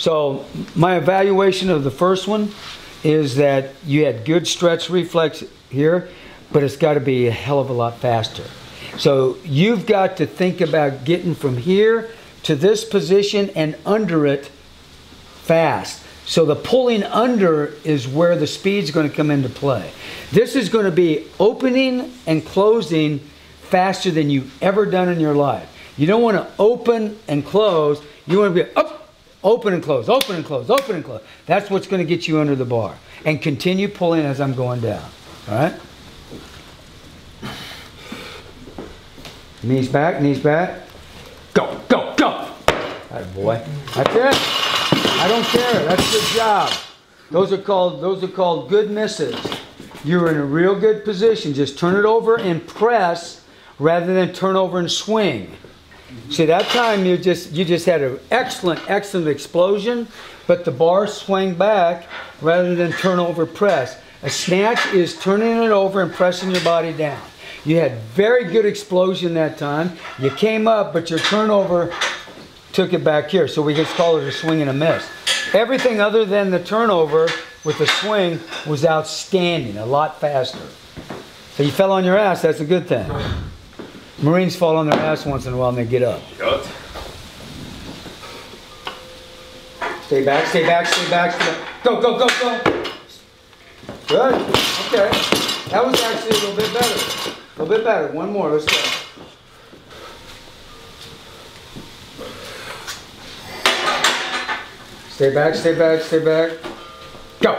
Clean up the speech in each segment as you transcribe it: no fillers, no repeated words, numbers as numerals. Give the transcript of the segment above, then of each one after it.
So my evaluation of the first one is that you had good stretch reflex here, but it's got to be a hell of a lot faster. So you've got to think about getting from here to this position and under it fast. So the pulling under is where the speed's going to come into play. This is going to be opening and closing faster than you've ever done in your life. You don't want to open and close. You want to be up, open and close, open and close, open and close. That's what's going to get you under the bar. And continue pulling as I'm going down. All right? Knees back, knees back. Go, go, go. Atta boy. That's it. I don't care. That's a good job. Those are called good misses. You're in a real good position. Just turn it over and press rather than turn over and swing. See, that time you just had an excellent explosion, but the bar swung back rather than turn over press. A snatch is turning it over and pressing your body down. You had very good explosion that time. You came up, but your turnover took it back here. So we just call it a swing and a miss. Everything other than the turnover with the swing was outstanding, a lot faster. So you fell on your ass, that's a good thing. Marines fall on their ass once in a while and they get up. Good. Stay back, stay back, stay back, stay back. Go, go, go, go. Good. Okay. That was actually a little bit better. A little bit better. One more. Let's go. Stay back, stay back, stay back. Go.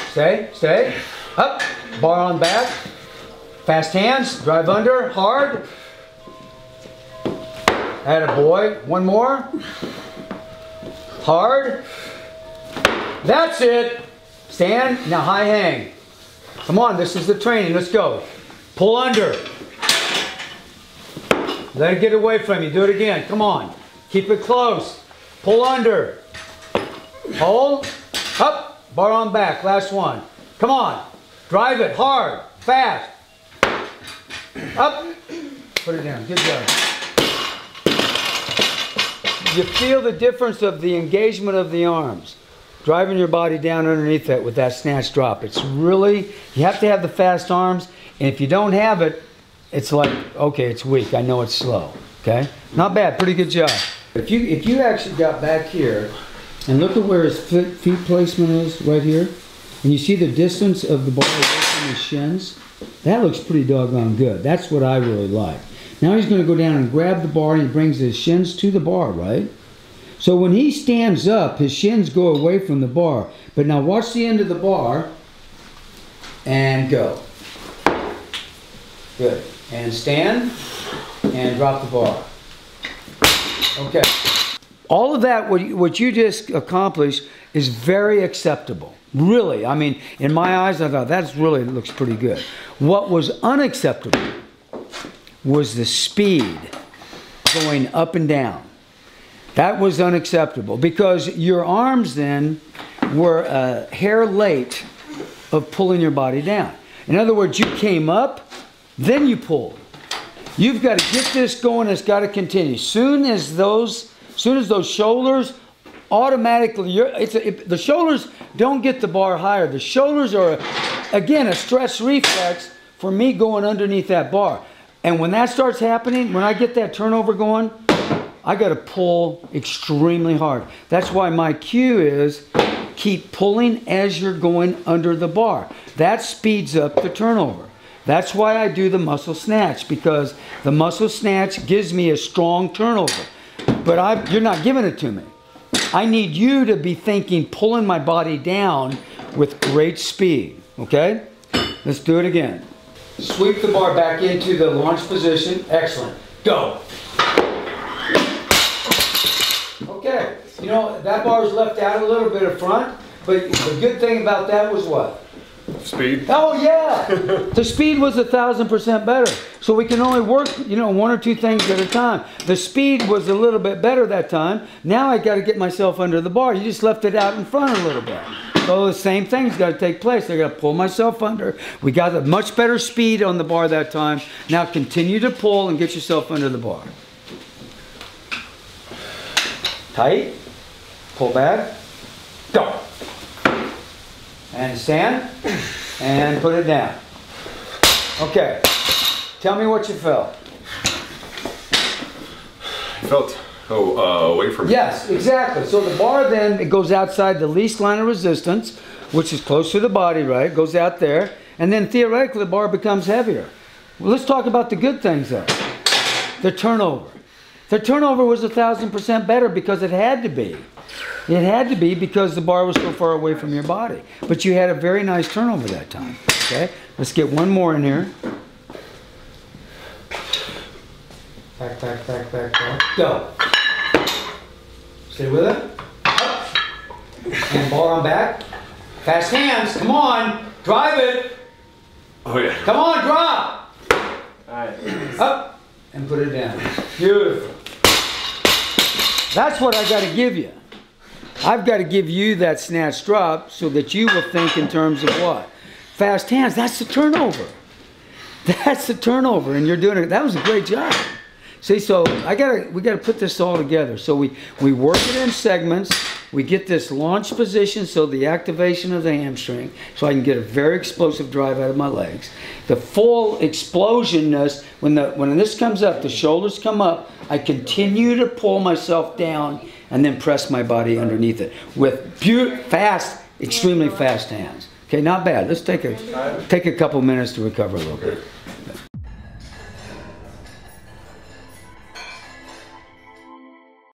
Stay, stay. Up. Bar on back. Fast hands. Drive under. Hard. Atta boy. One more. Hard. That's it. Stand. Now high hang. Come on, this is the training. Let's go. Pull under. Let it get away from you. Do it again. Come on. Keep it close. Pull under. Hold. Up. Bar on back. Last one. Come on. Drive it hard. Fast. Up. Put it down. Good job. You feel the difference of the engagement of the arms. Driving your body down underneath that with that snatch drop. It's really, you have to have the fast arms. And if you don't have it, it's like, okay, it's weak. I know it's slow. Okay? Not bad. Pretty good job. If you actually got back here and look at where his feet placement is right here, and you see the distance of the bar away from his shins, that looks pretty doggone good. That's what I really like. Now he's going to go down and grab the bar and he brings his shins to the bar, right? So when he stands up, his shins go away from the bar. But now watch the end of the bar and go. Good. And stand and drop the bar. Okay. All of that, what you just accomplished, is very acceptable. Really. I mean, in my eyes, I thought that really looks pretty good. What was unacceptable was the speed going up and down. That was unacceptable because your arms then were a hair late of pulling your body down. In other words, you came up, then you pulled. You've got to get this going. It's got to continue. Soon as those shoulders automatically, the shoulders don't get the bar higher. The shoulders are, again, a stretch reflex for me going underneath that bar. And when that starts happening, when I get that turnover going, I got to pull extremely hard. That's why my cue is keep pulling as you're going under the bar. That speeds up the turnover. That's why I do the muscle snatch, because the muscle snatch gives me a strong turnover. But you're not giving it to me. I need you to be thinking pulling my body down with great speed. Okay? Let's do it again. Sweep the bar back into the launch position. Excellent. Go. Okay, you know, that bar was left out a little bit of front, but the good thing about that was what? Speed. Oh yeah, the speed was 1,000% better. So we can only work, you know, one or two things at a time. The speed was a little bit better that time. Now I got to get myself under the bar. You just left it out in front a little bit. So the same thing's got to take place. I got to pull myself under. We got a much better speed on the bar that time. Now continue to pull and get yourself under the bar. Tight. Pull back. Go. And stand. And put it down. Okay. Tell me what you felt. I felt away from. Yes, exactly. So the bar then, it goes outside the least line of resistance, which is close to the body, right? It goes out there. And then theoretically the bar becomes heavier. Well, let's talk about the good things though. The turnover. The turnover was 1,000% better because it had to be. It had to be because the bar was so far away from your body. But you had a very nice turnover that time. Okay? Let's get one more in here. Back, back, back, back, back. Go. Stay with it. Up. And bar on back. Fast hands. Come on. Drive it. Oh yeah. Come on, drop. Alright. Up. And put it down. Beautiful. That's what I got to give you. I've got to give you that snatch drop so that you will think in terms of what? Fast hands. That's the turnover. That's the turnover, and you're doing it. That was a great job. See, so we gotta put this all together. So we work it in segments. We get this launch position, so the activation of the hamstring, so I can get a very explosive drive out of my legs. The full explosionness, when this comes up, the shoulders come up, I continue to pull myself down and then press my body underneath it with fast, extremely fast hands. Okay, not bad. Let's take a couple minutes to recover a little bit.